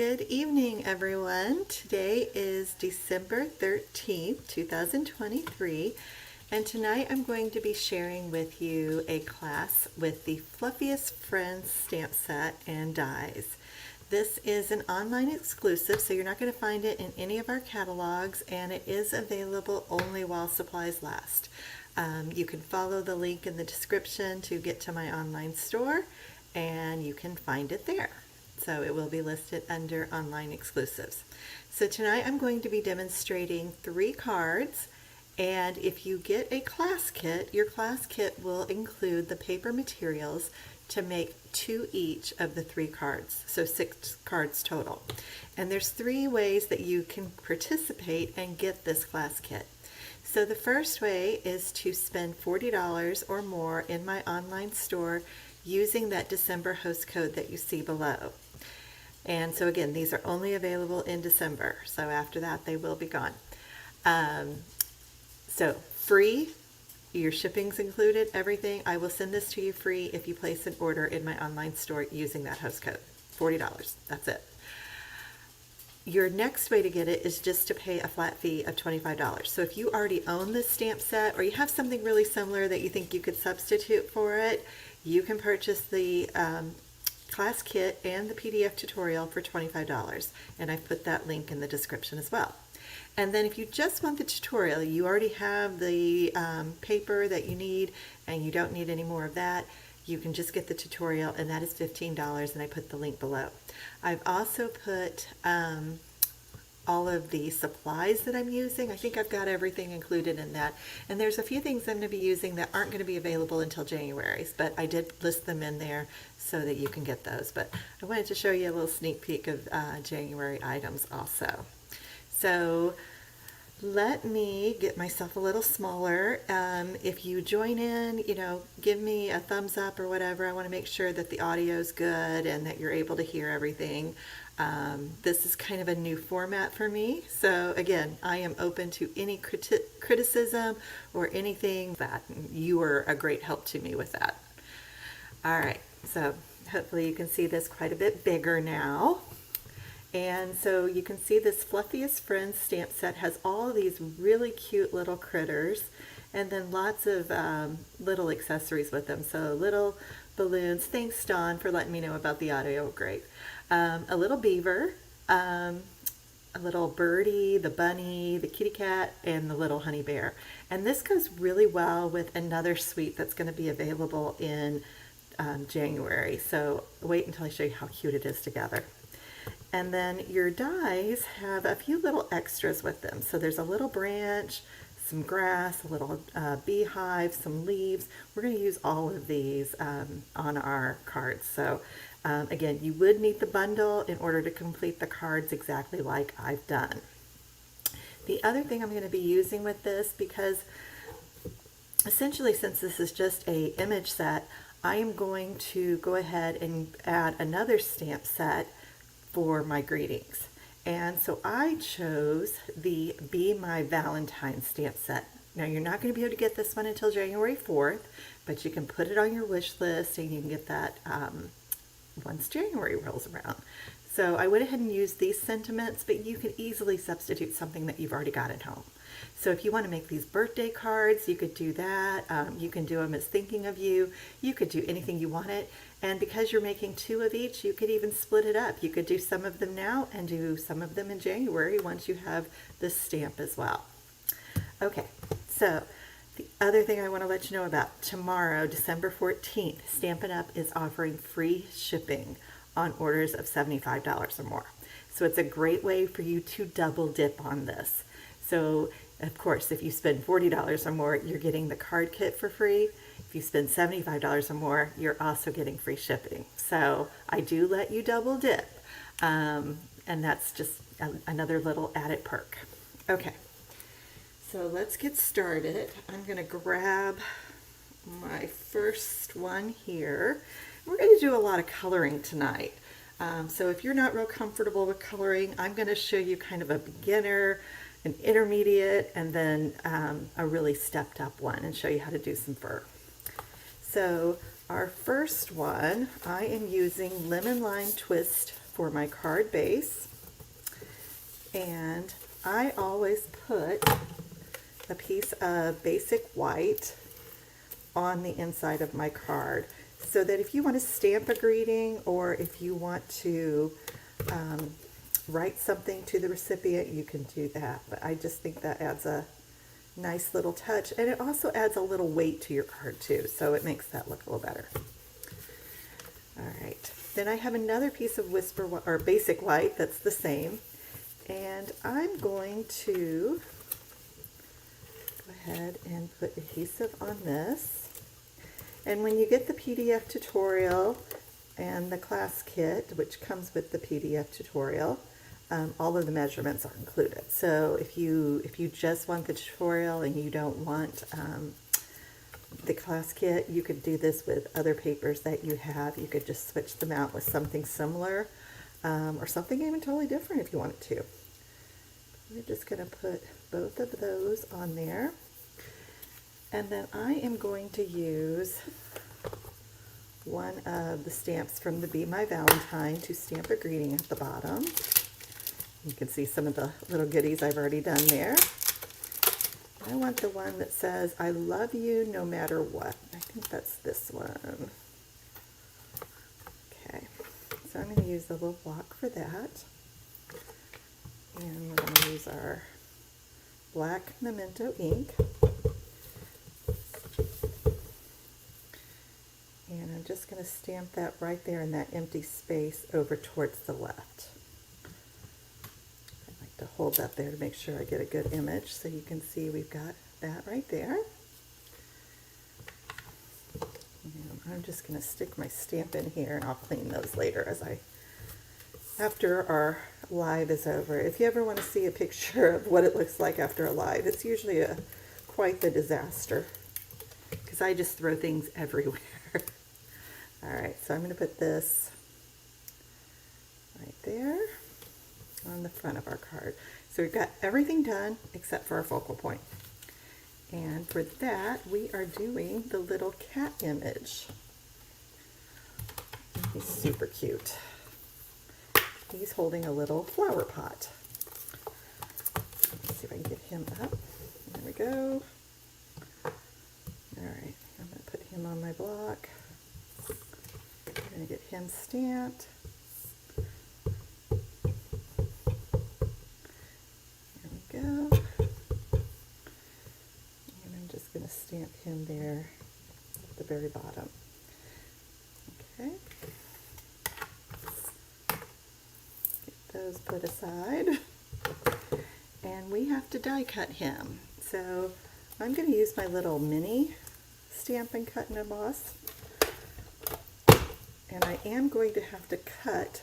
Good evening, everyone. Today is December 13th, 2023, and tonight I'm going to be sharing with you a class with the Fluffiest Friends stamp set and dies. This is an online exclusive, so you're not going to find it in any of our catalogs, and it is available only while supplies last. You can follow the link in the description to get to my online store, and you can find it there. So it will be listed under online exclusives. So tonight I'm going to be demonstrating 3 cards, and if you get a class kit, your class kit will include the paper materials to make 2 each of the 3 cards, so 6 cards total. And there's 3 ways that you can participate and get this class kit. So the first way is to spend $40 or more in my online store using that December host code that you see below. And so again, these are only available in December, so after that they will be gone. So free, your shipping's included, everything. I will send this to you free if you place an order in my online store using that host code. $40, that's it. Your next way to get it is just to pay a flat fee of $25. So if you already own this stamp set or you have something really similar that you think you could substitute for it, you can purchase the class kit and the PDF tutorial for $25, and I've put that link in the description as well. And then if you just want the tutorial, you already have the paper that you need and you don't need any more of that, you can just get the tutorial, and that is $15, and I put the link below. I've also put all of the supplies that I'm using. I think I've got everything included in that. And there's a few things I'm going to be using that aren't going to be available until January, but I did list them in there so that you can get those. But I wanted to show you a little sneak peek of January items also. So let me get myself a little smaller. If you join in, give me a thumbs up or whatever. I want to make sure that the audio is good and that you're able to hear everything. This is kind of a new format for me. So again, I am open to any criticism or anything that you are a great help to me with that. All right, so hopefully you can see this quite a bit bigger now. And so you can see this Fluffiest Friends stamp set has all these really cute little critters and then lots of little accessories with them. So little balloons. Thanks, Dawn, for letting me know about the audio. Great. A little beaver, a little birdie, the bunny, the kitty cat, and the little honey bear. And this goes really well with another suite that's going to be available in January. So wait until I show you how cute it is together. And then your dies have a few little extras with them. So there's a little branch, some grass, a little beehive, some leaves. We're going to use all of these on our cards. So again, you would need the bundle in order to complete the cards exactly like I've done. The other thing I'm going to be using with this, because essentially since this is just an image set, I am going to go ahead and add another stamp set for my greetings. And so I chose the My Valentine Stamp Set. Now you're not going to be able to get this one until January 4th, but you can put it on your wish list and you can get that once January rolls around. So I went ahead and used these sentiments, but you can easily substitute something that you've already got at home. So if you want to make these birthday cards, you could do that. You can do them as thinking of you. You could do anything you wanted. And because you're making 2 of each, you could even split it up. You could do some of them now and do some of them in January once you have this stamp as well. Okay, so the other thing I want to let you know about, tomorrow, December 14th, Stampin' Up! Is offering free shipping on orders of $75 or more. So it's a great way for you to double dip on this. So of course, if you spend $40 or more, you're getting the card kit for free. If you spend $75 or more, you're also getting free shipping. So I do let you double dip. And that's just another little added perk. Okay, so let's get started. I'm going to grab my first one here. We're going to do a lot of coloring tonight. So if you're not real comfortable with coloring, I'm going to show you kind of a beginner, an intermediate, and then a really stepped up one and show you how to do some fur. So our first one, I am using Lemon Lime Twist for my card base. And I always put a piece of basic white on the inside of my card, so that if you want to stamp a greeting, or if you want to write something to the recipient, you can do that. But I just think that adds a nice little touch, and it also adds a little weight to your card too, so it makes that look a little better. All right, then I have another piece of whisper or basic white that's the same, and I'm going to go ahead and put adhesive on this. And when you get the PDF tutorial and the class kit, which comes with the PDF tutorial, all of the measurements are included. So if you just want the tutorial and you don't want the class kit, you could do this with other papers that you have. You could just switch them out with something similar, or something even totally different if you wanted to. We're just going to put both of those on there. And then I am going to use one of the stamps from the Be My Valentine to stamp a greeting at the bottom. You can see some of the little goodies I've already done there. I want the one that says, I love you no matter what. I think that's this one. Okay, so I'm going to use the little block for that. And we're going to use our black Memento ink. And I'm just going to stamp that right there in that empty space over towards the left. I like to hold that there to make sure I get a good image, so you can see we've got that right there. And I'm just going to stick my stamp in here, and I'll clean those later after our live is over. If you ever want to see a picture of what it looks like after a live, it's usually quite the disaster, because I just throw things everywhere. All right, so I'm going to put this right there on the front of our card. So we've got everything done except for our focal point. And for that, we are doing the little cat image. He's super cute. He's holding a little flower pot. Let's see if I can get him up. There we go. All right, I'm going to put him on my block. I'm going to get him stamped. There we go. And I'm just going to stamp him there at the very bottom. Okay. Get those put aside. And we have to die cut him. So I'm going to use my little mini Stampin' Cut and Emboss. And I am going to have to cut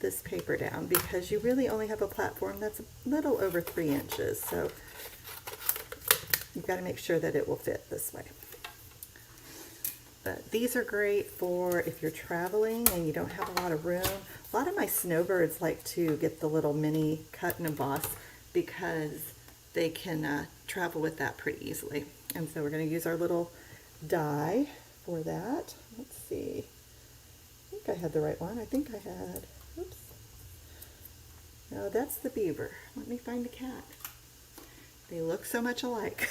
this paper down, because you really only have a platform that's a little over 3 inches. So you've got to make sure that it will fit this way. But these are great for if you're traveling and you don't have a lot of room. A lot of my snowbirds like to get the little mini cut and emboss, because they can travel with that pretty easily. And so we're going to use our little die for that. Let's see. I think I had the right one. I think I had, oops. No, that's the beaver. Let me find the cat. They look so much alike.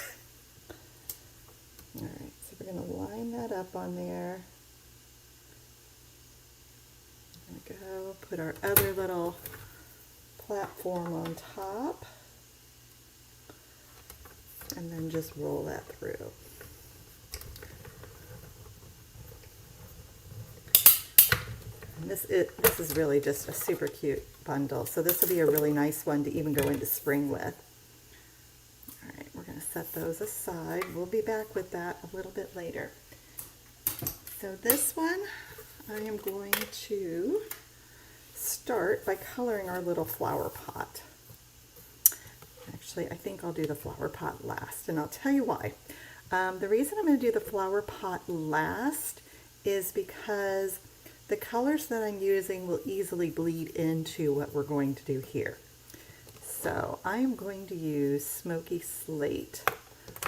All right, so we're going to line that up on there. There we go. Put our other little platform on top. And then just roll that through. And this is really just a super cute bundle. So this will be a really nice one to even go into spring with. All right, we're going to set those aside. We'll be back with that a little bit later. So this one, I am going to start by coloring our little flower pot. Actually, I think I'll do the flower pot last, and I'll tell you why. The reason I'm going to do the flower pot last is because the colors that I'm using will easily bleed into what we're going to do here. So I'm going to use Smoky Slate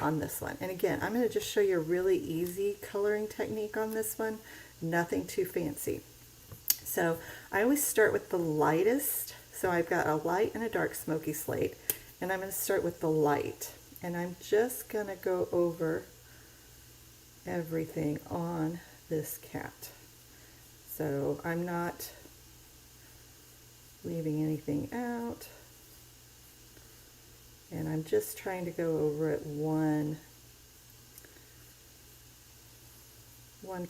on this one. And again, I'm going to just show you a really easy coloring technique on this one. Nothing too fancy. So I always start with the lightest. So I've got a light and a dark smoky slate, and I'm going to start with the light. And I'm just going to go over everything on this cat. So I'm not leaving anything out. And I'm just trying to go over it one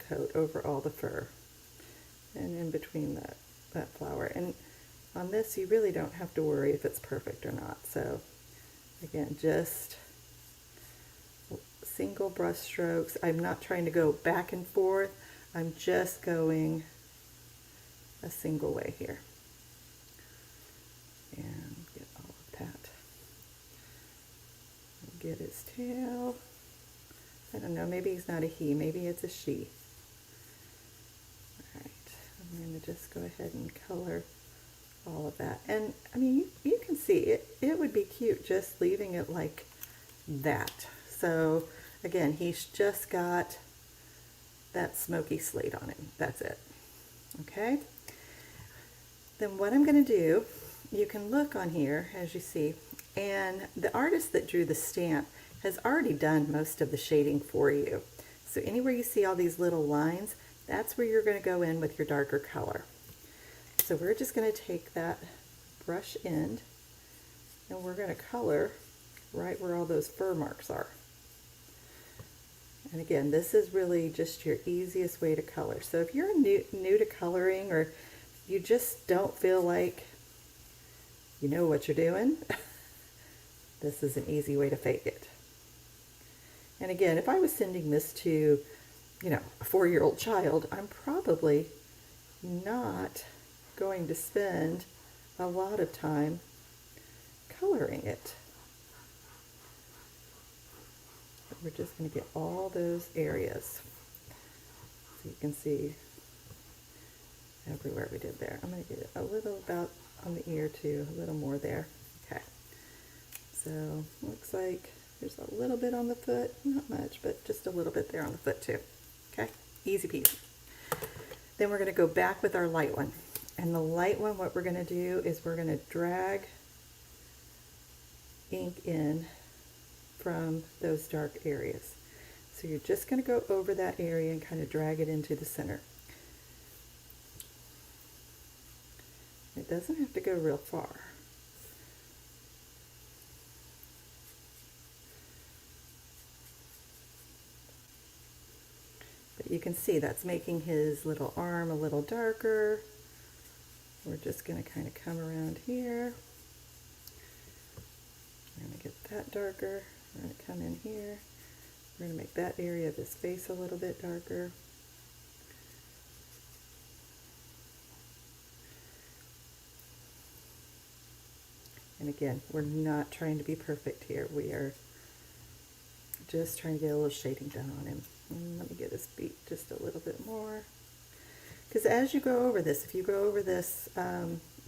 coat over all the fur and in between that flower. And on this, you really don't have to worry if it's perfect or not. So again, just single brush strokes. I'm not trying to go back and forth. I'm just going a single way here. And get all of that. Get his tail. I don't know, maybe he's not a he, maybe it's a she. All right, I'm going to just go ahead and color all of that. And I mean, you can see it would be cute just leaving it like that. So again, he's just got that smoky slate on him. That's it. Okay. Then what I'm going to do, you can look on here as you see, and the artist that drew the stamp has already done most of the shading for you. So anywhere you see all these little lines, that's where you're going to go in with your darker color. So we're just going to take that brush end and we're going to color right where all those fur marks are. And again, this is really just your easiest way to color. So if you're new to coloring, or you just don't feel like you know what you're doing, this is an easy way to fake it. And again, if I was sending this to, you know, a 4-year-old child, I'm probably not going to spend a lot of time coloring it. But we're just going to get all those areas. So you can see everywhere we did there. I'm going to get a little about on the ear too, a little more there. Okay. So looks like there's a little bit on the foot, not much, but just a little bit there on the foot too. Okay, easy peasy. Then we're going to go back with our light one. And the light one, what we're going to do is we're going to drag ink in from those dark areas. So you're just going to go over that area and kind of drag it into the center. It doesn't have to go real far. But you can see that's making his little arm a little darker. We're just going to kind of come around here. We're going to get that darker. We're going to come in here. We're going to make that area of his face a little bit darker. And again, we're not trying to be perfect here. We are just trying to get a little shading done on him. And let me get his beak just a little bit more. Because as you go over this, if you go over this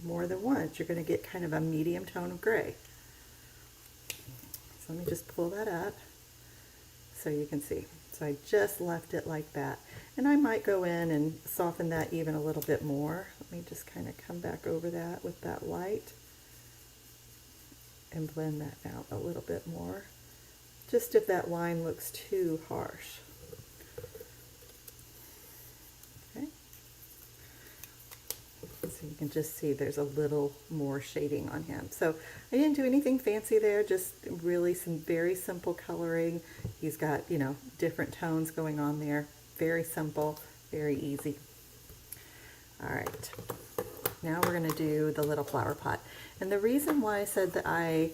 more than once, you're going to get kind of a medium tone of gray. So let me just pull that up so you can see. So I just left it like that. And I might go in and soften that even a little bit more. Let me just kind of come back over that with that light and blend that out a little bit more. Just if that line looks too harsh. Okay. So you can just see there's a little more shading on him. So I didn't do anything fancy there, just really some very simple coloring. He's got, you know, different tones going on there. Very simple, very easy. All right. Now we're going to do the little flower pot. And the reason why I said that I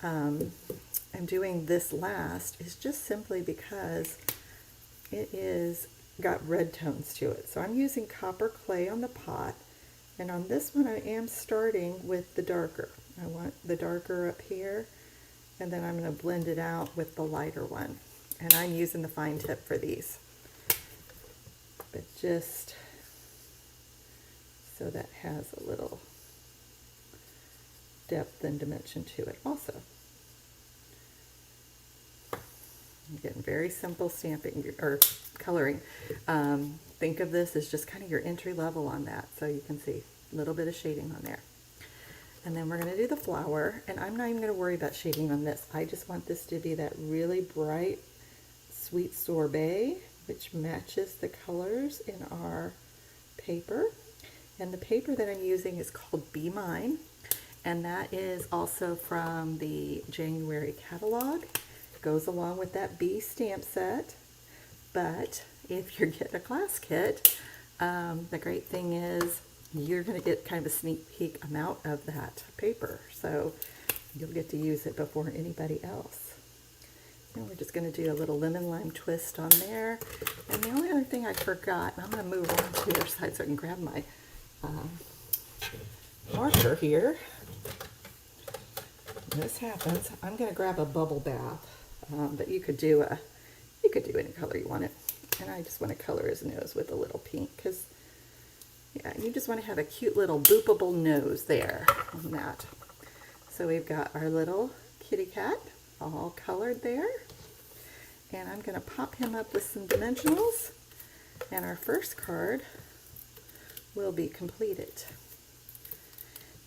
am doing this last is just simply because it is got red tones to it. So I'm using copper clay on the pot, and on this one I am starting with the darker. I want the darker up here, and then I'm going to blend it out with the lighter one. And I'm using the fine tip for these. But just so that has a little depth and dimension to it also. I'm getting very simple stamping or coloring. think of this as just kind of your entry level on that. So you can see a little bit of shading on there. And then we're going to do the flower, and I'm not even going to worry about shading on this. I just want this to be that really bright, sweet sorbet, which matches the colors in our paper. And the paper that I'm using is called Be Mine, and that is also from the January catalog. It goes along with that Bee stamp set, but if you're getting a class kit, the great thing is you're going to get kind of a sneak peek amount of that paper, so you'll get to use it before anybody else. And we're just going to do a little lemon lime twist on there. And the only other thing I forgot, and I'm going to move on to the other side so I can grab my marker here. When this happens, I'm going to grab a bubble bath, but you could do any color you want it. And I just want to color his nose with a little pink, because yeah, you just want to have a cute little boopable nose there on that. So we've got our little kitty cat all colored there. And I'm going to pop him up with some dimensionals. And our first card will be completed.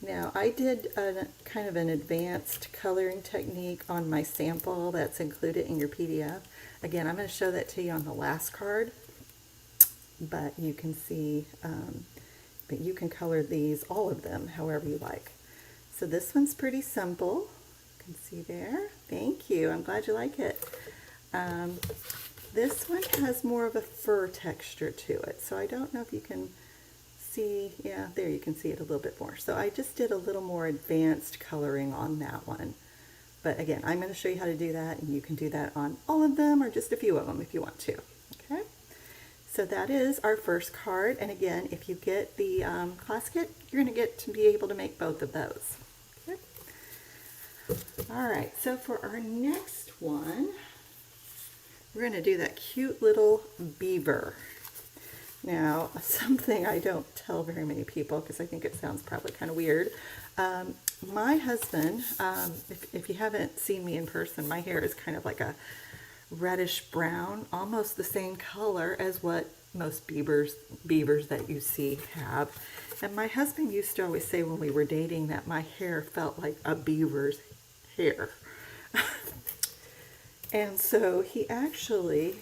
Now, I did a kind of an advanced coloring technique on my sample that's included in your PDF. Again, I'm going to show that to you on the last card, but you can see, but you can color these, all of them, however you like. So this one's pretty simple. You can see there. Thank you. I'm glad you like it. This one has more of a fur texture to it, so I don't know if you can see, yeah, there you can see it a little bit more. So I just did a little more advanced coloring on that one. But again, I'm going to show you how to do that, and you can do that on all of them or just a few of them if you want to. Okay, so that is our first card. And again, if you get the class kit, you're going to get to be able to make both of those. Okay. All right, so for our next one, we're going to do that cute little beaver. Now, something I don't tell very many people because I think it sounds probably kind of weird. My husband, if you haven't seen me in person, my hair is kind of like a reddish brown, almost the same color as what most beavers that you see have. And my husband used to always say when we were dating that my hair felt like a beaver's hair. And so he actually,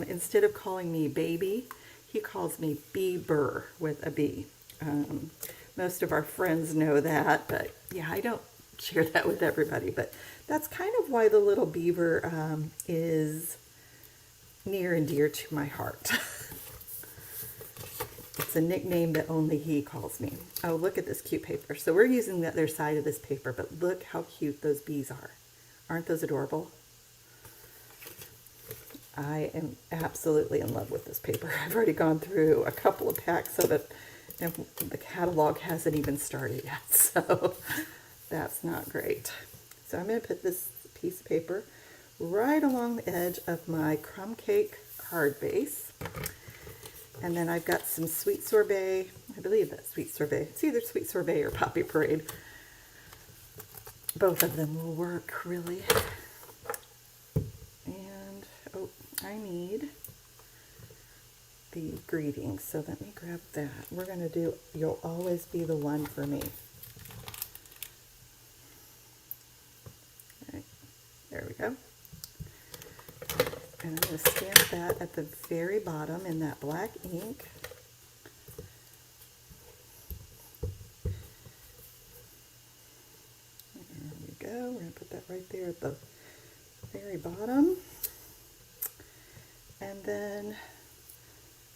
instead of calling me baby, he calls me Bieber with a B. Most of our friends know that, but yeah, I don't share that with everybody. But that's kind of why the little beaver is near and dear to my heart. It's a nickname that only he calls me. Oh, look at this cute paper. So we're using the other side of this paper, but look how cute those bees are. Aren't those adorable? I am absolutely in love with this paper. I've already gone through a couple of packs of it, and the catalog hasn't even started yet, so that's not great. So I'm going to put this piece of paper right along the edge of my crumb cake card base. And then I've got some sweet sorbet. I believe that's sweet sorbet. It's either sweet sorbet or poppy parade. Both of them will work, really. And, oh, I need the greetings. So let me grab that. We're going to do You'll Always Be the One for Me. All right, there we go. And I'm going to stamp that at the very bottom in that black ink. There we go. We're going to put that right there at the very bottom. And then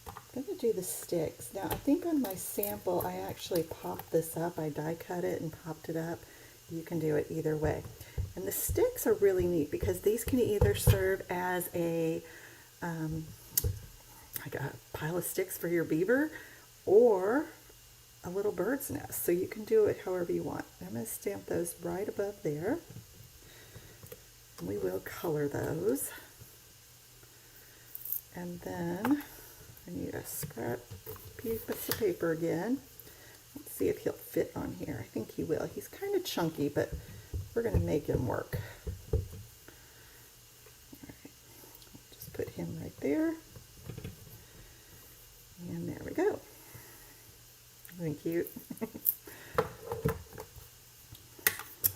I'm going to do the sticks. Now, I think on my sample, I actually popped this up. I die cut it and popped it up. You can do it either way. And the sticks are really neat because these can either serve as a like a pile of sticks for your beaver or a little bird's nest. So you can do it however you want. I'm going to stamp those right above there. And we will color those. And then I need a scrap piece of paper again. Let's see if he'll fit on here. I think he will. He's kind of chunky, but we're going to make him work. All right, just put him right there. And there we go. Isn't it cute?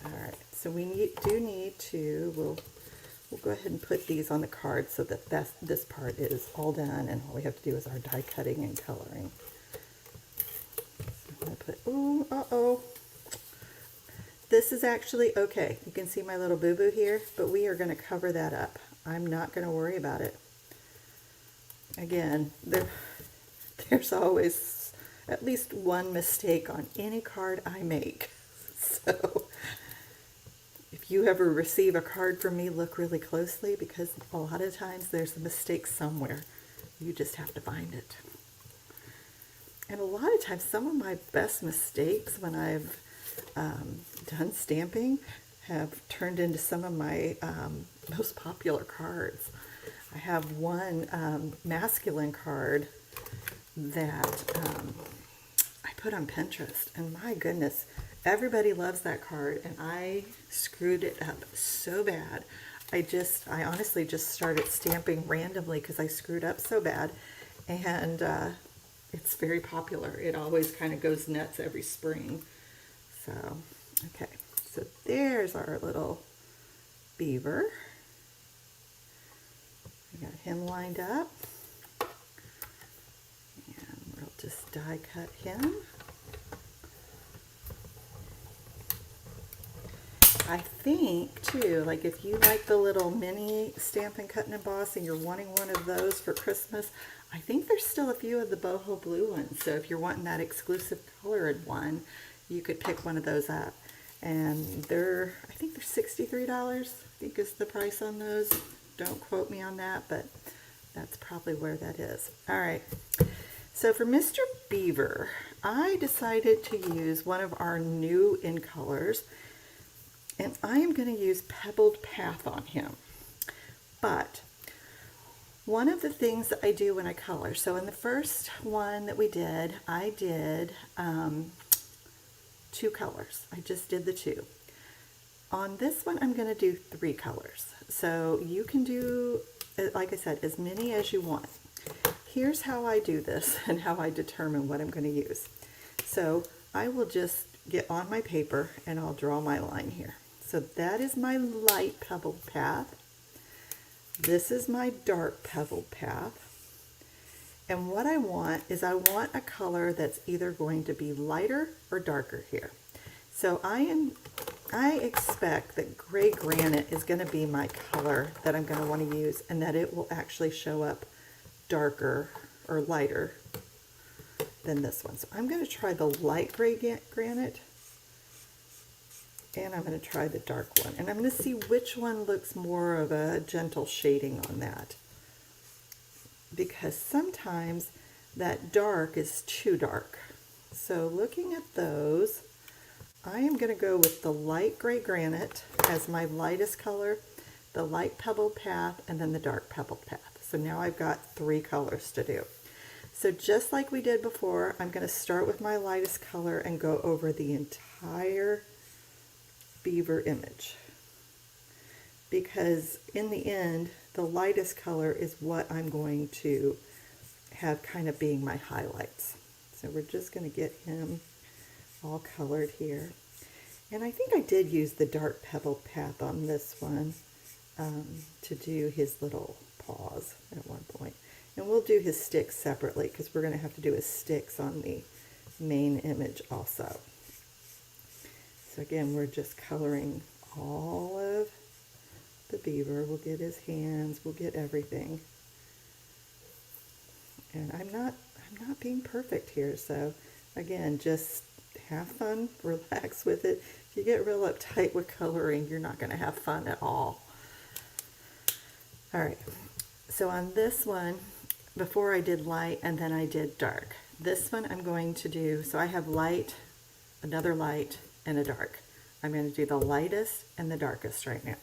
All right, so we do need to, we'll go ahead and put these on the card so that this part is all done, and all we have to do is our die cutting and coloring. So I'm going to put, ooh, uh-oh. This is actually okay. You can see my little boo-boo here, but we are going to cover that up. I'm not going to worry about it. Again, there's always at least one mistake on any card I make. So if you ever receive a card from me, look really closely, because a lot of times there's a mistake somewhere. You just have to find it. And a lot of times, some of my best mistakes when I've done stamping have turned into some of my most popular cards. I have one masculine card that I put on Pinterest, and my goodness, everybody loves that card, and I screwed it up so bad. I honestly just started stamping randomly because I screwed up so bad, and it's very popular. It always kind of goes nuts every spring. So, okay, so there's our little beaver. We got him lined up, and we'll just die cut him. I think too, like if you like the little mini Stampin' Cut and Emboss and you're wanting one of those for Christmas, I think there's still a few of the boho blue ones. So if you're wanting that exclusive colored one, you could pick one of those up. And I think they're $63, I think is the price on those. Don't quote me on that, but that's probably where that is. All right, so for Mr. Beaver, I decided to use one of our new in colors, and I am going to use Pebbled Path on him. But one of the things that I do when I color, so in the first one that we did, I did 2 colors. I just did the 2. On this one, I'm going to do 3 colors. So you can do, like I said, as many as you want. Here's how I do this and how I determine what I'm going to use. So I will just get on my paper and I'll draw my line here. So that is my light pebbled path. This is my dark pebbled path. And what I want is I want a color that's either going to be lighter or darker here. So I expect that gray granite is going to be my color that I'm going to want to use, and that it will actually show up darker or lighter than this one. So I'm going to try the light gray granite, and I'm going to try the dark one. And I'm going to see which one looks more of a gentle shading on that. Because sometimes that dark is too dark. So looking at those, I am going to go with the light gray granite as my lightest color, the light pebbled path, and then the dark pebbled path. So now I've got 3 colors to do. So just like we did before, I'm going to start with my lightest color and go over the entire beaver image. Because in the end, the lightest color is what I'm going to have kind of being my highlights. So we're just going to get him all colored here. And I think I did use the dark pebbled path on this one to do his little paws at one point. And we'll do his sticks separately because we're going to have to do his sticks on the main image also. So again, we're just coloring all of the beaver. We'll get his hands, we'll get everything. And I'm not being perfect here, so again, just have fun, relax with it. If you get real uptight with coloring, you're not going to have fun at all. All right, so on this one, before I did light and then I did dark. This one I'm going to do, so I have light, another light, and a dark. I'm going to do the lightest and the darkest right now.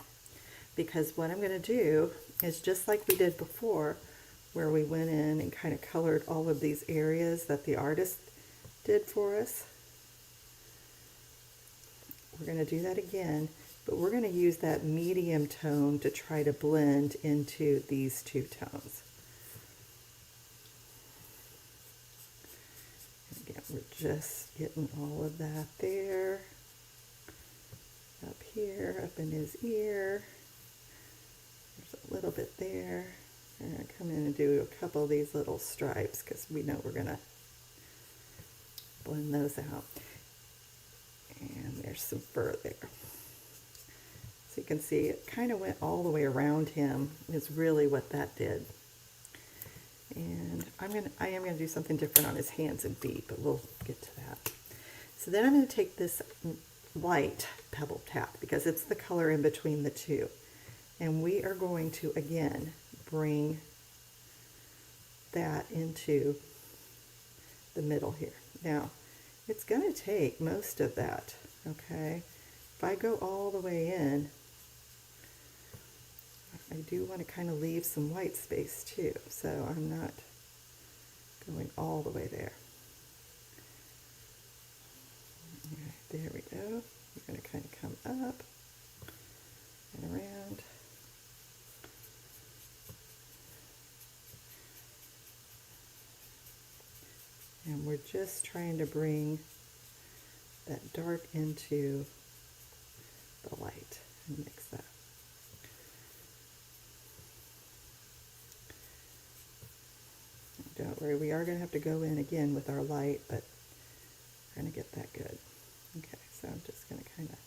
Because what I'm going to do is just like we did before, where we went in and kind of colored all of these areas that the artist did for us. We're going to do that again, but we're going to use that medium tone to try to blend into these 2 tones. We're just getting all of that there. Up here, up in his ear. There's a little bit there. I'm going to come in and do a couple of these little stripes because we know we're going to blend those out. And there's some fur there. So you can see it kind of went all the way around him is really what that did. And I am going to do something different on his hands and feet, but we'll get to that. So then I'm going to take this light pebble tap because it's the color in between the two. And we are going to, again, bring that into the middle here. Now, it's going to take most of that, okay? If I go all the way in, I do want to kind of leave some white space too, so I'm not going all the way there. Right, there we go. We're going to kind of come up and around. And we're just trying to bring that dark into the light and mix that. Don't worry, we are going to have to go in again with our light, but we're going to get that good. Okay, so I'm just going to kind of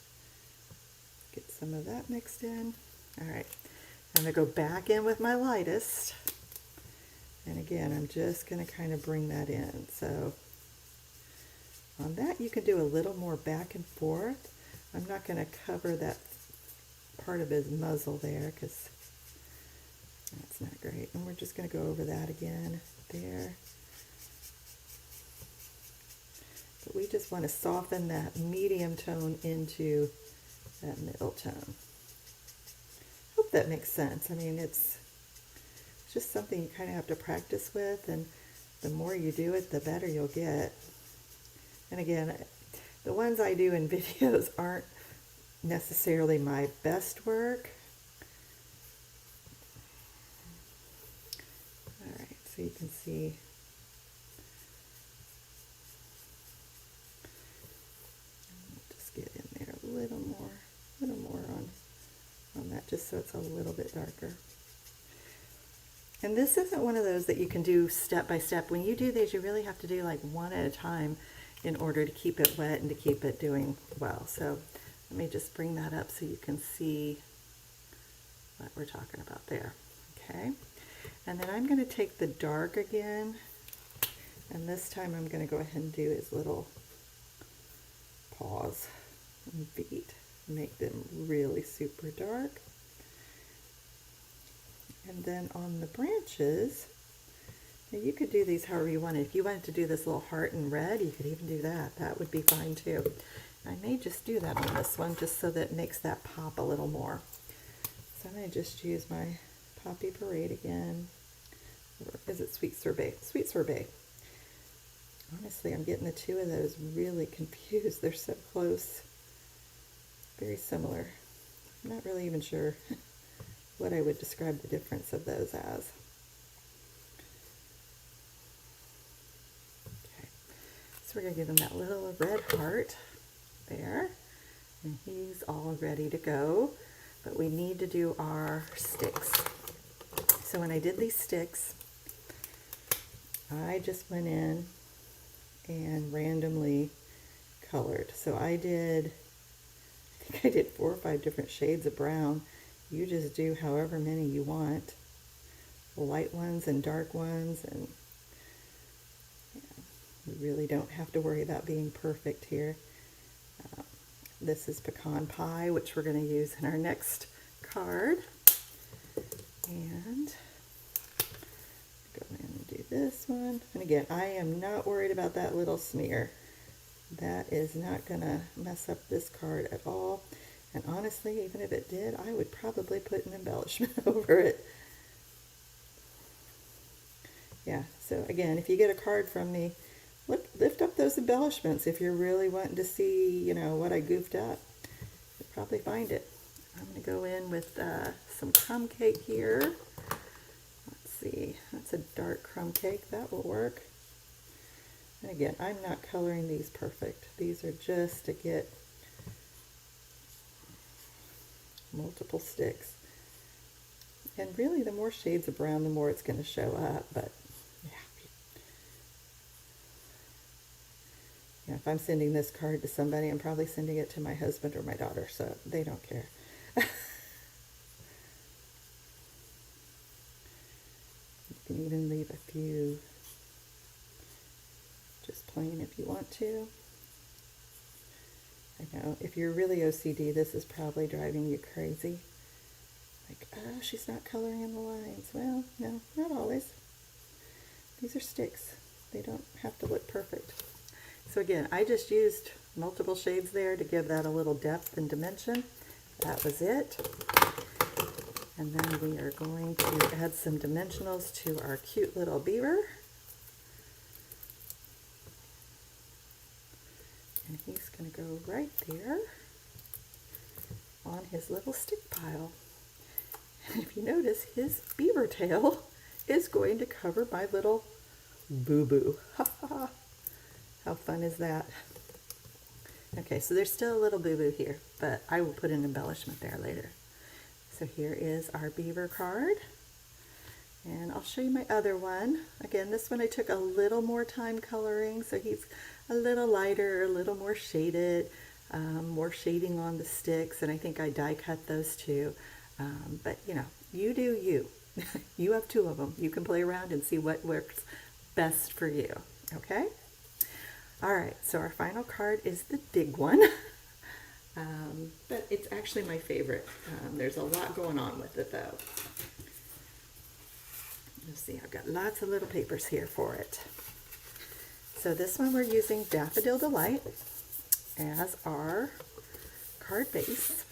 get some of that mixed in. All right, I'm going to go back in with my lightest. And again, I'm just going to kind of bring that in. So on that, you can do a little more back and forth. I'm not going to cover that part of his muzzle there because that's not great. And we're just going to go over that again there. But we just want to soften that medium tone into that middle tone. Hope that makes sense. I mean, it's just something you kind of have to practice with, and the more you do it, the better you'll get. And again, the ones I do in videos aren't necessarily my best work. All right, so you can see just get in there a little more on that, just so it's a little bit darker. And this isn't one of those that you can do step by step. When you do these, you really have to do like one at a time in order to keep it wet and to keep it doing well. So let me just bring that up so you can see what we're talking about there. Okay. And then I'm going to take the dark again, and this time I'm going to go ahead and do his little paws and feet. Make them really super dark. And then on the branches, now you could do these however you wanted. If you wanted to do this little heart in red, you could even do that. That would be fine too. I may just do that on this one just so that it makes that pop a little more. So I'm going to just use my Poppy Parade again. Or is it Sweet Sorbet? Sweet Sorbet. Honestly, I'm getting the two of those really confused. They're so close. Very similar. I'm not really even sure what I would describe the difference of those as. Okay, so we're going to give him that little red heart there, and he's all ready to go, but we need to do our sticks. So when I did these sticks, I just went in and randomly colored. So I think I did 4 or 5 different shades of brown. You just do however many you want, light ones and dark ones, and yeah, we really don't have to worry about being perfect here. This is Pecan Pie, which we're going to use in our next card. And go in and do this one. And again, I am not worried about that little smear. That is not going to mess up this card at all. And honestly, even if it did, I would probably put an embellishment over it. Yeah, so again, if you get a card from me, lift up those embellishments if you're really wanting to see, you know, what I goofed up. You'll probably find it. I'm going to go in with some crumb cake here. Let's see, that's a dark crumb cake. That will work. And again, I'm not coloring these perfect. These are just to get multiple sticks. And really, the more shades of brown, the more it's going to show up. But yeah, if I'm sending this card to somebody, I'm probably sending it to my husband or my daughter, so they don't care. You can even leave a few just plain if you want to. I know, if you're really OCD, this is probably driving you crazy. Like, oh, she's not coloring in the lines. Well, no, not always. These are sticks. They don't have to look perfect. So again, I just used multiple shades there to give that a little depth and dimension. That was it. And then we are going to add some dimensionals to our cute little beaver. And he's going to go right there on his little stick pile. And if you notice, his beaver tail is going to cover my little boo-boo. Ha ha! How fun is that? Okay, so there's still a little boo-boo here, but I will put an embellishment there later. So here is our beaver card. And I'll show you my other one. Again, this one I took a little more time coloring, so he's a little lighter, a little more shaded, more shading on the sticks, and I think I die cut those too. But you know, you do you. You have two of them. You can play around and see what works best for you, okay? All right, so our final card is the big one. But it's actually my favorite. There's a lot going on with it though. You'll see I've got lots of little papers here for it. So this one we're using Daffodil Delight as our card base.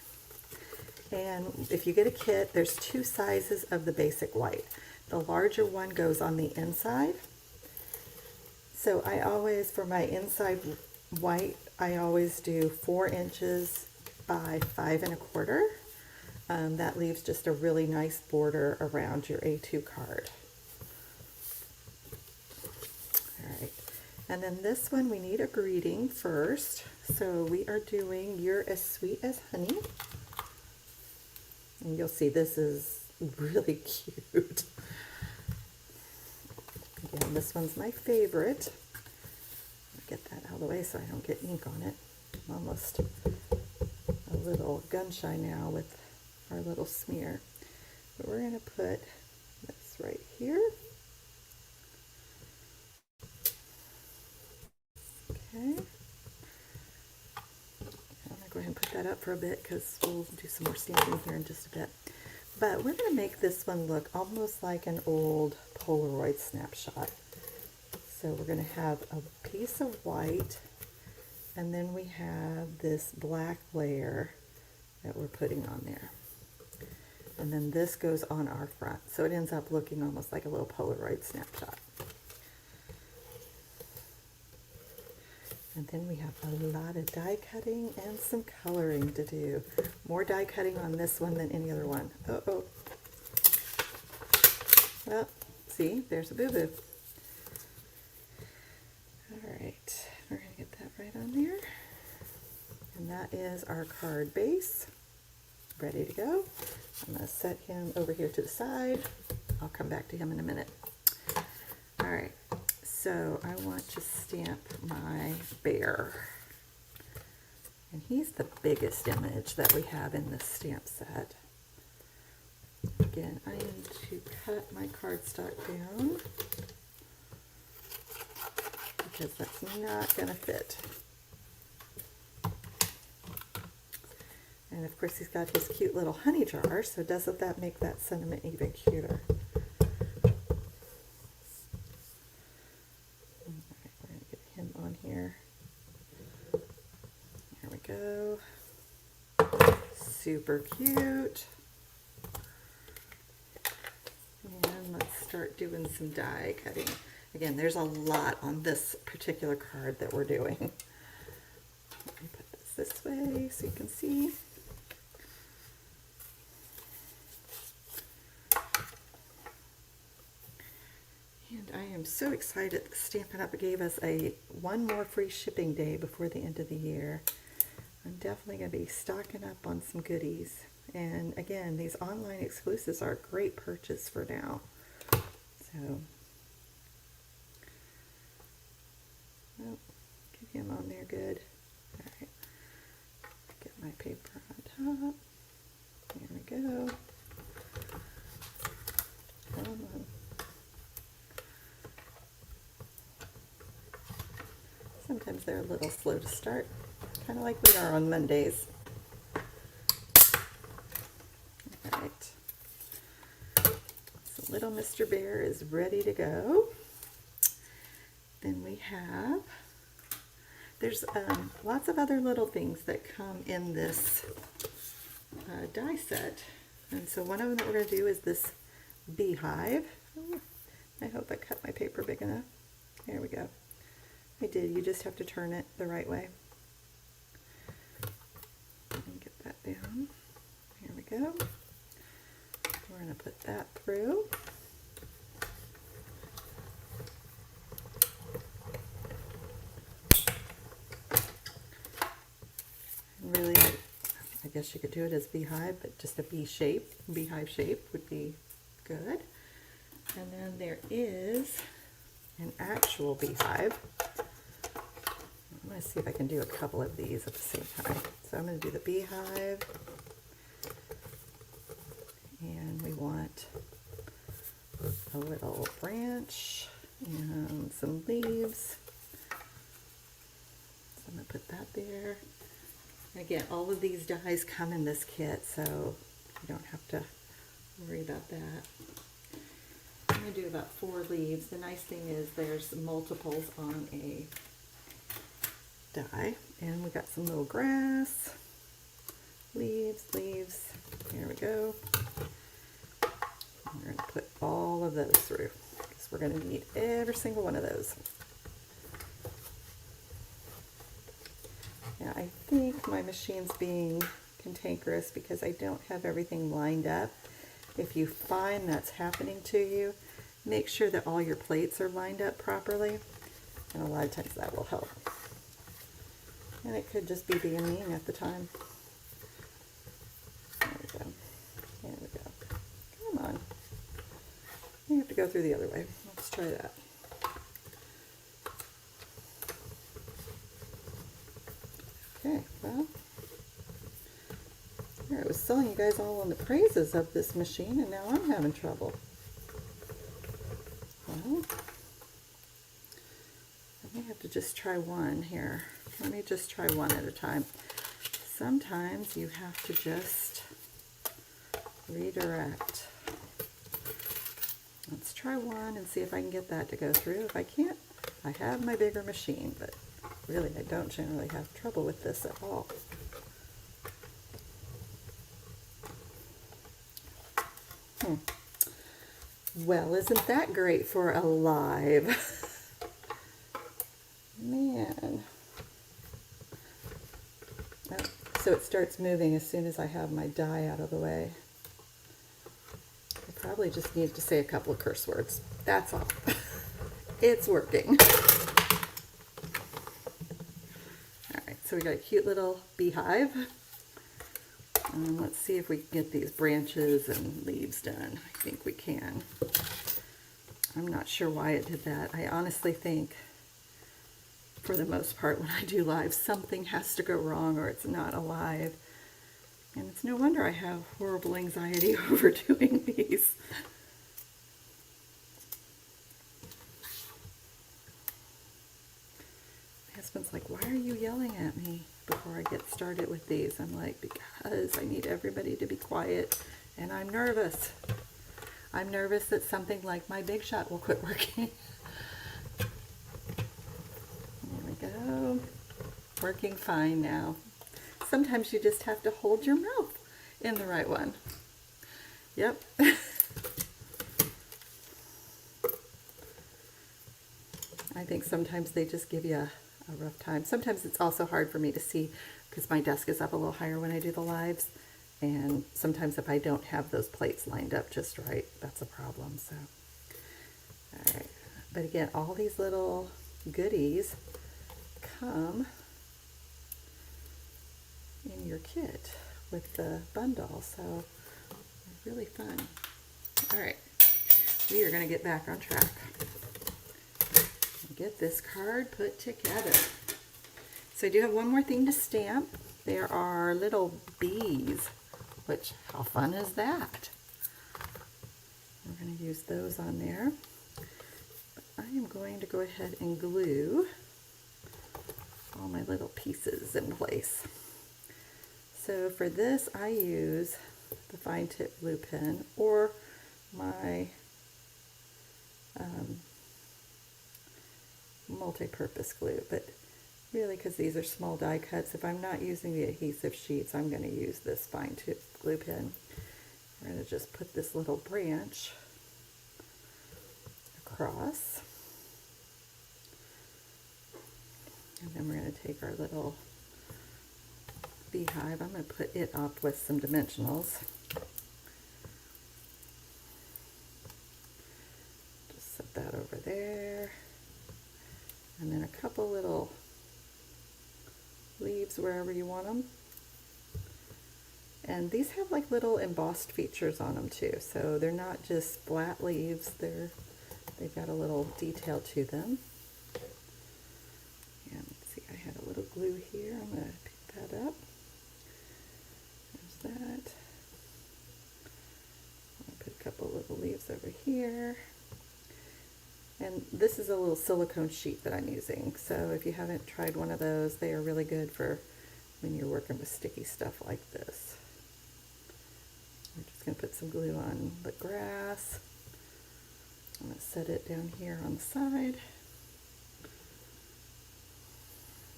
And if you get a kit, there's two sizes of the basic white. The larger one goes on the inside. So I always, for my inside white, I always do 4 inches by 5 1/4. That leaves just a really nice border around your A2 card. All right, and then this one we need a greeting first. So we are doing You're as Sweet as Honey. And you'll see this is really cute. Again, this one's my favorite. I'll get that out of the way so I don't get ink on it. I'm almost a little gun shy now with our little smear. But we're going to put this right here. Okay. I'm going to go ahead and put that up for a bit because we'll do some more stamping here in just a bit. But we're going to make this one look almost like an old Polaroid snapshot. So we're going to have a piece of white, and then we have this black layer that we're putting on there. And then this goes on our front. So it ends up looking almost like a little Polaroid snapshot. And then we have a lot of die cutting and some coloring to do. More die cutting on this one than any other one. Uh-oh. Well, see, there's a boo-boo. All right, we're going to get that right on there. And that is our card base. Ready to go. I'm going to set him over here to the side. I'll come back to him in a minute. All right. So I want to stamp my bear. And he's the biggest image that we have in this stamp set. Again, I need to cut my cardstock down because that's not going to fit. And of course he's got his cute little honey jar, so doesn't that make that sentiment even cuter? Super cute. And let's start doing some die cutting. Again, there's a lot on this particular card that we're doing. Let me put this way so you can see. And I am so excited that Stampin' Up! Gave us one more free shipping day before the end of the year. I'm definitely going to be stocking up on some goodies. And again, these online exclusives are a great purchase for now. So, oh, get him on there good. All right, get my paper on top. There we go. Come on. Sometimes they're a little slow to start, kind of like we are on Mondays. All right. So little Mr. Bear is ready to go. Then we have, there's lots of other little things that come in this die set. And so one of them that we're going to do is this beehive. Oh, I hope I cut my paper big enough. There we go. I did. You just have to turn it the right way. And get that down. Here we go. We're going to put that through. And really, I guess you could do it as beehive, but just a beehive shape would be good. And then there is an actual beehive. I'm going to see if I can do a couple of these at the same time. So I'm going to do the beehive, and we want a little branch and some leaves. So I'm going to put that there. Again, all of these dies come in this kit, so you don't have to worry about that. I'm going to do about 4 leaves. The nice thing is there's multiples on a die, and we got some little grass, leaves. Here we go. We're going to put all of those through because we're going to need every single one of those. Now I think my machine's being cantankerous because I don't have everything lined up. If you find that's happening to you, make sure that all your plates are lined up properly, and a lot of times that will help. And it could just be being mean at the time. There we go. There we go. Come on. You have to go through the other way. Let's try that. Okay, well, here I was telling you guys all on the praises of this machine, and now I'm having trouble. Well, I may have to just try one here. Let me just try one at a time. Sometimes you have to just redirect. Let's try one and see if I can get that to go through. If I can't, I have my bigger machine, but really I don't generally have trouble with this at all. Well, isn't that great for a live? Man. Oh, so it starts moving as soon as I have my die out of the way. I probably just need to say a couple of curse words. That's all. It's working. Alright, so we got a cute little beehive. Let's see if we can get these branches and leaves done. I think we can. I'm not sure why it did that. I honestly think, for the most part, when I do live, something has to go wrong or it's not alive. And it's no wonder I have horrible anxiety over doing these. My husband's like, why are you yelling at me before I get started with these? I'm like, because I need everybody to be quiet and I'm nervous. I'm nervous that something like my Big Shot will quit working. There we go. Working fine now. Sometimes you just have to hold your mouth in the right one. Yep. I think sometimes they just give you a rough time. Sometimes it's also hard for me to see because my desk is up a little higher when I do the lives. And sometimes if I don't have those plates lined up just right, that's a problem. So, all right, But again, all these little goodies come in your kit with the bundle, so really fun. All right, we are going to get back on track and get this card put together. So I do have one more thing to stamp. There are little bees, which, how fun is that? We're going to use those on there. But I am going to go ahead and glue all my little pieces in place. So for this, I use the fine tip glue pen or my multi-purpose glue, but really, because these are small die cuts, if I'm not using the adhesive sheets, I'm going to use this fine tip glue pen. We're going to just put this little branch across, and then we're going to take our little beehive. I'm going to put it up with some dimensionals. Just set that over there, and then a couple little leaves wherever you want them. And these have like little embossed features on them too, so they're not just flat leaves, they've got a little detail to them. And let's see, I had a little glue here. I'm going to pick that up. There's that. I'll put a couple little leaves over here. And this is a little silicone sheet that I'm using, so if you haven't tried one of those, they are really good for when you're working with sticky stuff like this. I'm just going to put some glue on the grass. I'm going to set it down here on the side.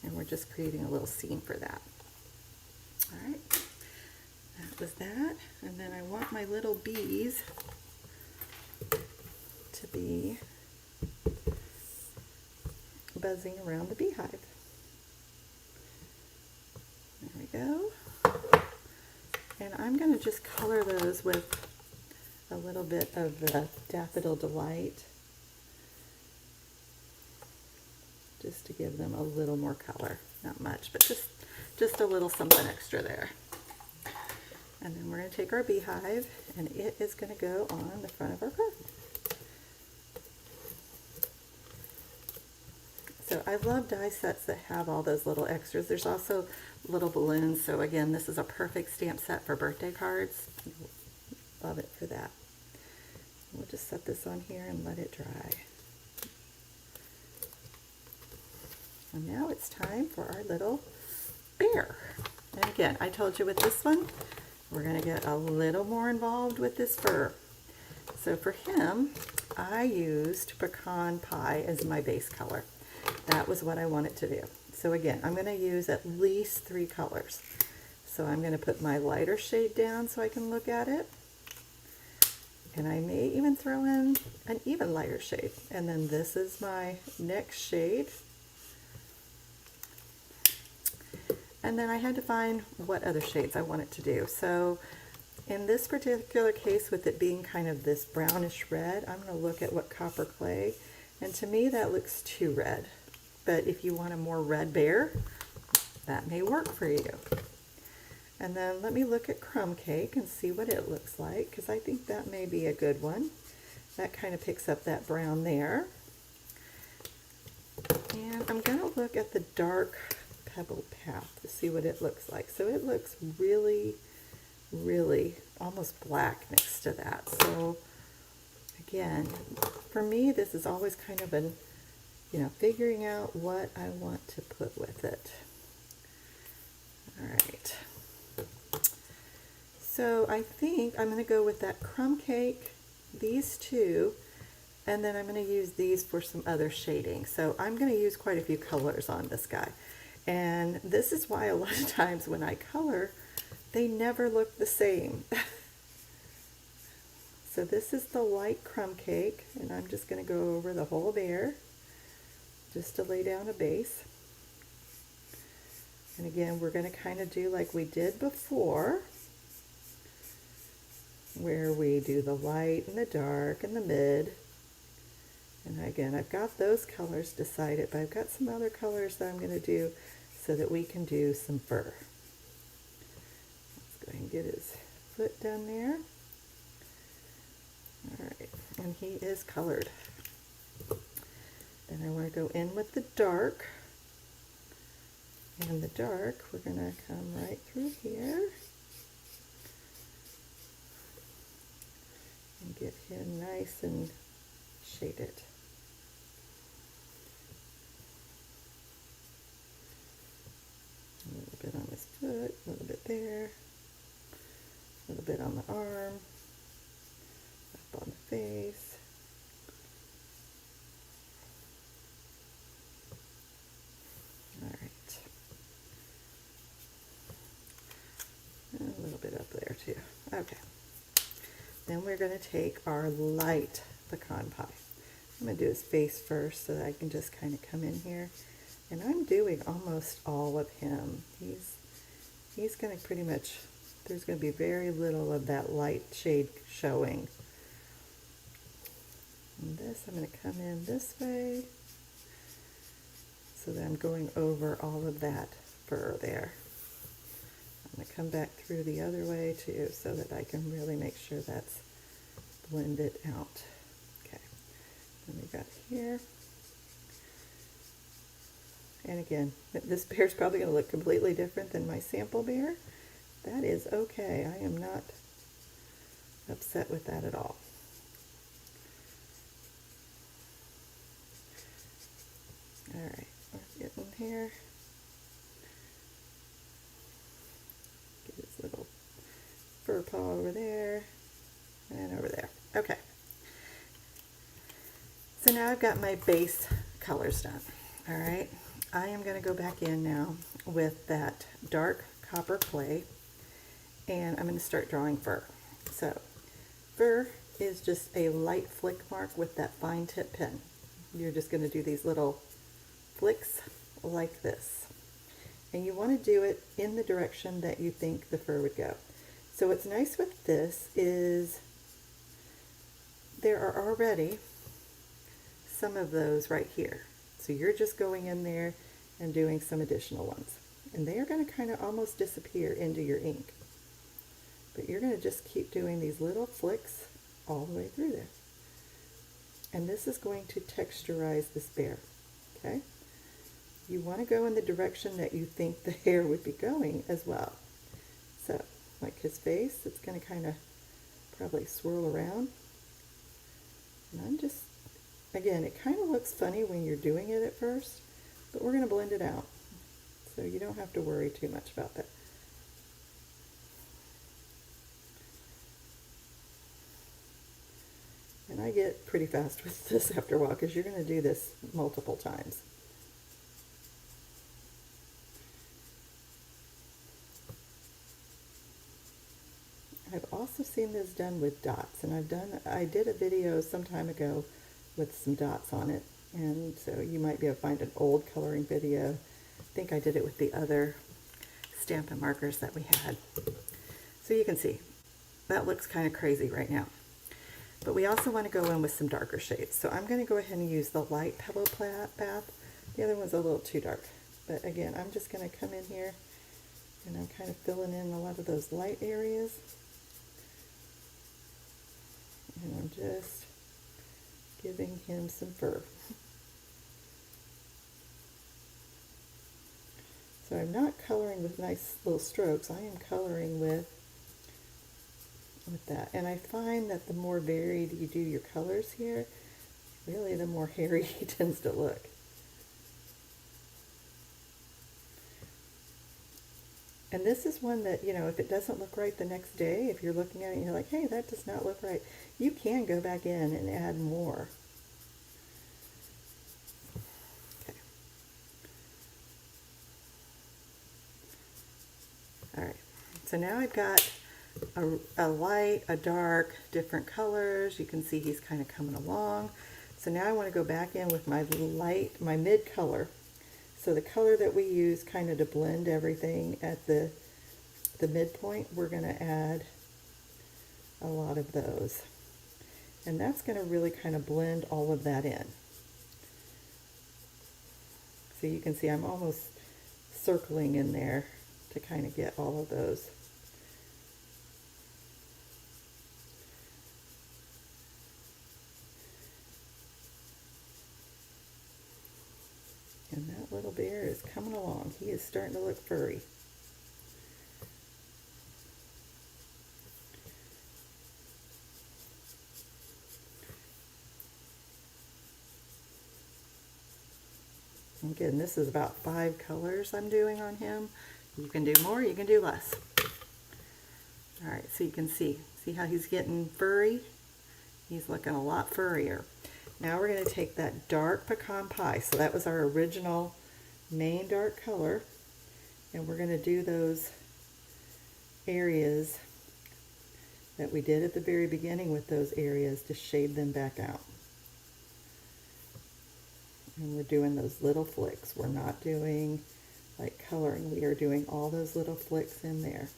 And we're just creating a little scene for that. All right, that was that. And then I want my little bees to be buzzing around the beehive. There we go. And I'm going to just color those with a little bit of the Daffodil Delight, just to give them a little more color. Not much, but just a little something extra there. And then we're going to take our beehive, and it is going to go on the front of our card. So I love die sets that have all those little extras. There's also little balloons. So again, this is a perfect stamp set for birthday cards. Love it for that. We'll just set this on here and let it dry. And now it's time for our little bear. And again, I told you with this one, we're going to get a little more involved with this fur. So for him, I used Pecan Pie as my base color. That was what I wanted to do. So again, I'm going to use at least 3 colors. So I'm going to put my lighter shade down so I can look at it. And I may even throw in an even lighter shade. And then this is my next shade. And then I had to find what other shades I wanted to do. So in this particular case, with it being kind of this brownish red, I'm going to look at what copper clay. And to me, that looks too red. But if you want a more red bear, that may work for you. And then let me look at Crumb Cake and see what it looks like, because I think that may be a good one. That kind of picks up that brown there. And I'm going to look at the dark Pebble Path to see what it looks like. So it looks really, really almost black next to that. So again, for me, this is always kind of an, figuring out what I want to put with it. All right. So I think I'm going to go with that Crumb Cake, these two, and then I'm going to use these for some other shading. So I'm going to use quite a few colors on this guy. And this is why a lot of times when I color, they never look the same. So this is the light Crumb Cake, and I'm just going to go over the whole bear just to lay down a base. And again, we're going to kind of do like we did before, where we do the light and the dark and the mid, And again, I've got those colors decided, but I've got some other colors that I'm going to do so that we can do some fur. Let's go ahead and get his foot down there. All right, and he is colored. Then I want to go in with the dark. And the dark, we're going to come right through here and get him nice and shaded. A little bit on his foot, a little bit there, a little bit on the arm, up on the face. All right. And a little bit up there too. Okay. Then we're going to take our light pecan pie. I'm going to do his face first so that I can just kind of come in here. And I'm doing almost all of him. He's going to pretty much, there's going to be very little of that light shade showing. And this, I'm going to come in this way so that I'm going over all of that fur there. I'm going to come back through the other way too so that I can really make sure that's blended out. Okay, then we got here. And again, this bear is probably going to look completely different than my sample bear. That is okay. I am not upset with that at all. All right, we're getting here. Get his little fur paw over there and over there. Okay. So now I've got my base colors done. All right. I am going to go back in now with that dark copper clay, and I'm going to start drawing fur. So fur is just a light flick mark with that fine tip pen. You're just going to do these little flicks like this. And you want to do it in the direction that you think the fur would go. So what's nice with this is there are already some of those right here. So you're just going in there and doing some additional ones. And they are going to kind of almost disappear into your ink. But you're going to just keep doing these little flicks all the way through there. And this is going to texturize this bear. Okay? You want to go in the direction that you think the hair would be going as well. So, like his face, it's going to kind of probably swirl around. And I'm just, again, it kind of looks funny when you're doing it at first, but we're going to blend it out. So you don't have to worry too much about that. And I get pretty fast with this after a while because you're going to do this multiple times. I've also seen this done with dots, and I did a video some time ago with some dots on it, and so you might be able to find an old coloring video. I think I did it with the other Stampin' markers that we had. So you can see, that looks kind of crazy right now. But we also want to go in with some darker shades. So I'm going to go ahead and use the light Pillow Bath. The other one's a little too dark. But again, I'm just going to come in here and I'm kind of filling in a lot of those light areas. And I'm just giving him some fur. So I'm not coloring with nice little strokes. I am coloring with that. And I find that the more varied you do your colors here, really the more hairy he tends to look. And this is one that, you know, if it doesn't look right the next day, if you're looking at it and you're like, hey, that does not look right, you can go back in and add more. Okay. All right. So now I've got a light, a dark, different colors. You can see he's kind of coming along. So now I want to go back in with my light, my mid color. So the color that we use kind of to blend everything at the midpoint, we're going to add a lot of those. And that's going to really kind of blend all of that in. So you can see I'm almost circling in there to kind of get all of those. And that little bear is coming along. He is starting to look furry. Again, this is about 5 colors I'm doing on him. You can do more, you can do less. All right, so you can see how he's getting furry? He's looking a lot furrier. Now we're going to take that dark Pecan Pie. So that was our original main dark color. And we're going to do those areas that we did at the very beginning with those areas to shade them back out. And we're doing those little flicks. We're not doing like coloring. We are doing all those little flicks in there.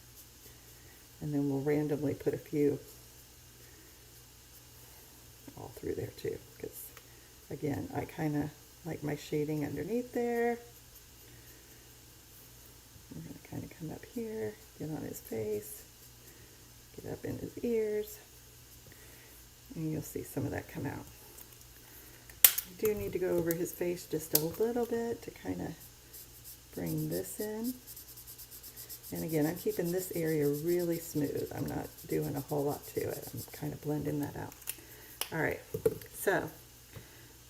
And then we'll randomly put a few all through there too. Because again, I kind of like my shading underneath there. We're going to kind of come up here, get on his face, get up in his ears. And you'll see some of that come out. I do need to go over his face just a little bit to kind of bring this in. And again, I'm keeping this area really smooth. I'm not doing a whole lot to it. I'm kind of blending that out. All right, so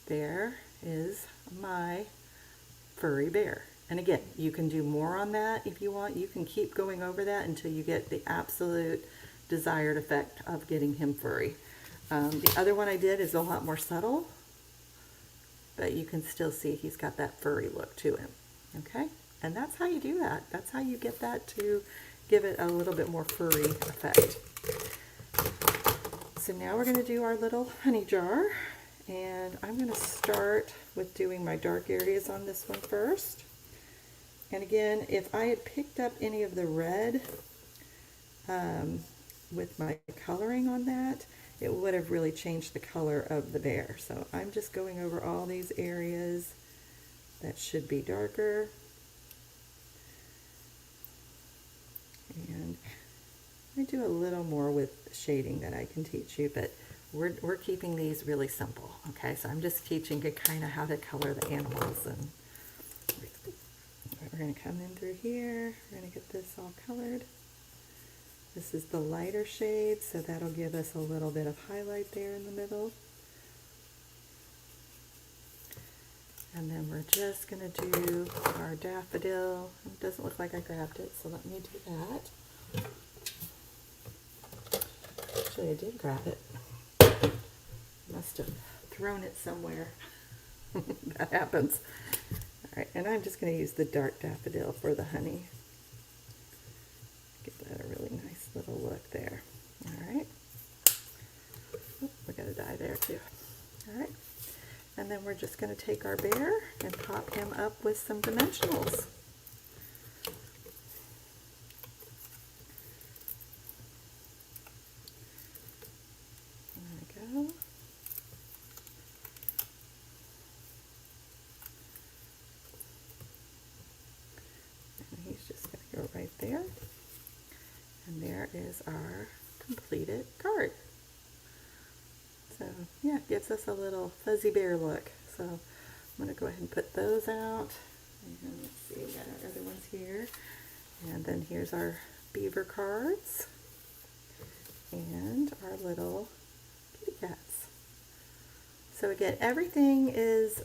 there is my furry bear. And again, you can do more on that if you want. You can keep going over that until you get the absolute desired effect of getting him furry. The other one I did is a lot more subtle, but you can still see he's got that furry look to him, okay? And that's how you do that. That's how you get that to give it a little bit more furry effect. So now we're going to do our little honey jar, and I'm going to start with doing my dark areas on this one first. And again, if I had picked up any of the red with my coloring on that, it would have really changed the color of the bear. So I'm just going over all these areas that should be darker. And I do a little more with shading that I can teach you, but we're keeping these really simple, okay? So I'm just teaching you kind of how to color the animals. And we're going to come in through here. We're going to get this all colored. This is the lighter shade, so that'll give us a little bit of highlight there in the middle. And then we're just going to do our daffodil. It doesn't look like I grabbed it, so let me do that. Actually, I did grab it. Must have thrown it somewhere. That happens. All right, and I'm just going to use the dark daffodil for the honey. Give that a really nice little look there. All right. Oop, we got a dye there too. All right. And then we're just going to take our bear and pop him up with some dimensionals. There we go. And he's just going to go right there. And there is our completed card. So yeah, it gives us a little fuzzy bear look. So I'm going to go ahead and put those out. And let's see, we got our other ones here. And then here's our beaver cards. And our little kitty cats. So again, everything is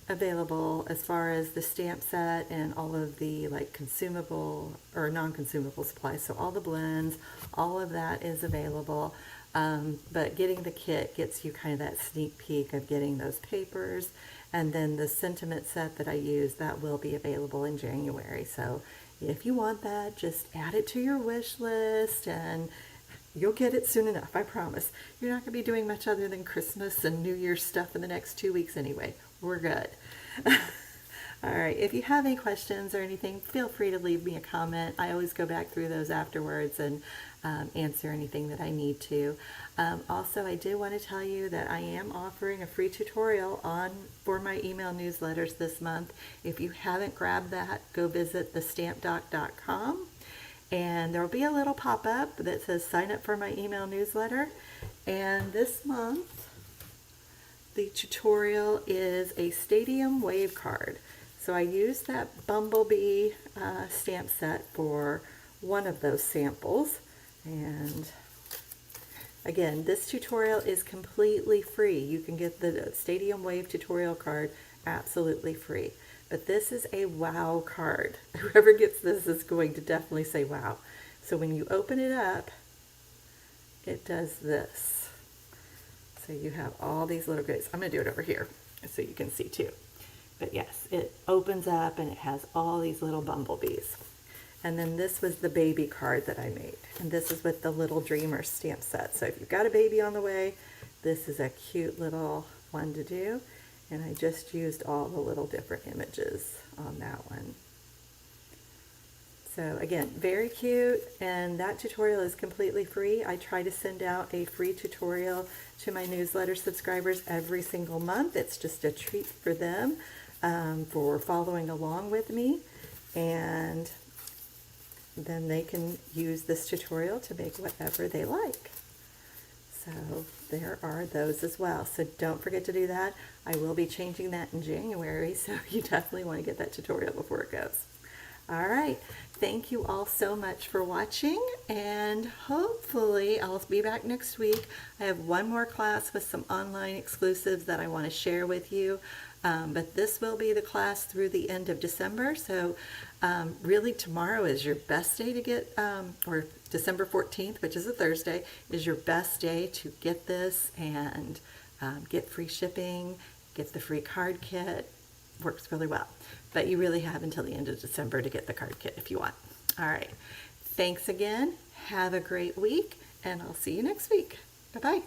available as far as the stamp set and all of the like consumable or non-consumable supplies. So all the blends, all of that is available. But getting the kit gets you kind of that sneak peek of getting those papers. And then the sentiment set that I use, that will be available in January. So if you want that, just add it to your wish list and you'll get it soon enough, I promise. You're not going to be doing much other than Christmas and New Year's stuff in the next 2 weeks anyway. We're good. All right, if you have any questions or anything, feel free to leave me a comment. I always go back through those afterwards and answer anything that I need to. Also, I do want to tell you that I am offering a free tutorial for my email newsletters this month. If you haven't grabbed that, go visit thestampdoc.com. And there will be a little pop-up that says sign up for my email newsletter. And this month, the tutorial is a Stadium Wave card. So I used that Bumblebee stamp set for one of those samples. And again, this tutorial is completely free. You can get the Stadium Wave tutorial card absolutely free. But this is a wow card. Whoever gets this is going to definitely say wow. So when you open it up, it does this. So you have all these little goodies. I'm going to do it over here so you can see too. But yes, it opens up and it has all these little bumblebees. And then this was the baby card that I made. And this is with the Little Dreamer stamp set. So if you've got a baby on the way, this is a cute little one to do. And I just used all the little different images on that one. So again, very cute, and that tutorial is completely free. I try to send out a free tutorial to my newsletter subscribers every single month. It's just a treat for them for following along with me, and then they can use this tutorial to make whatever they like. So there are those as well. So don't forget to do that. I will be changing that in January, so you definitely want to get that tutorial before it goes. All right. Thank you all so much for watching, and hopefully I'll be back next week. I have one more class with some online exclusives that I want to share with you. But this will be the class through the end of December. So really tomorrow is your best day to get, or December 14th, which is a Thursday, is your best day to get this and get free shipping, get the free card kit. Works really well. But you really have until the end of December to get the card kit if you want. All right. Thanks again. Have a great week, and I'll see you next week. Bye-bye.